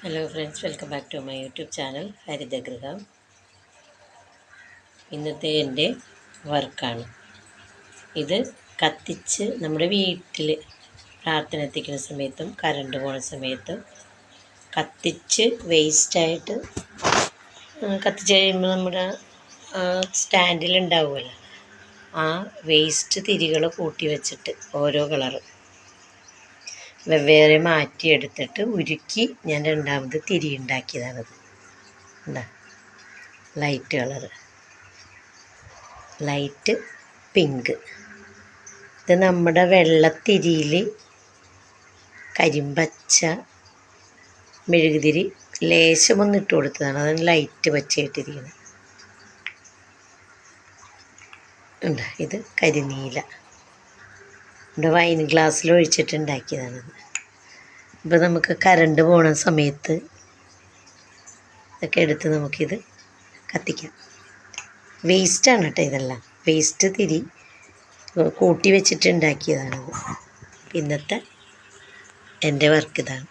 Hello friends, welcome back to my YouTube channel Harithagriham. ഇന്നത്തെ എൻ്റെ വർക്കാണ് ഇത്. കത്തിച്ച് നമ്മുടെ വീട്ടിൽ പ്രാർത്ഥന എത്തിക്കുന്ന സമയത്തും കറണ്ട് പോകുന്ന സമയത്തും കത്തിച്ച് വേസ്റ്റായിട്ട് കത്തിച്ച് കഴിയുമ്പോൾ നമ്മുടെ സ്റ്റാൻഡിലുണ്ടാവുമല്ലോ, ആ വേസ്റ്റ് തിരികൾ കൂട്ടി വെച്ചിട്ട് ഓരോ കളറ് വെവ്വേറെ മാറ്റിയെടുത്തിട്ട് ഉരുക്കി ഞാൻ രണ്ടാമത് തിരി ഉണ്ടാക്കിയതാണത്. എന്താ ലൈറ്റ് കളറ്, ലൈറ്റ് പിങ്ക്. ഇത് നമ്മുടെ വെള്ളത്തിരിയിൽ കരിമ്പച്ച മെഴുകുതിരി ലേശമൊന്നും ഇട്ട് കൊടുത്തതാണ്. അതാണ് ലൈറ്റ് പച്ചയായിട്ടിരിക്കുന്നത്. ഉണ്ട്. ഇത് കരിനീല ഇവിടെ വൈൻ ഗ്ലാസ്സിൽ ഒഴിച്ചിട്ടുണ്ടാക്കിയതാണത്. ഇപ്പോൾ നമുക്ക് കറണ്ട് പോണ സമയത്ത് ഇതൊക്കെ എടുത്ത് നമുക്കിത് കത്തിക്കാം. വേസ്റ്റാണ് കേട്ടോ ഇതെല്ലാം. വേസ്റ്റ് തിരി കൂട്ടി വെച്ചിട്ടുണ്ടാക്കിയതാണത്. ഇന്നത്തെ എൻ്റെ വർക്ക് ഇതാണ്.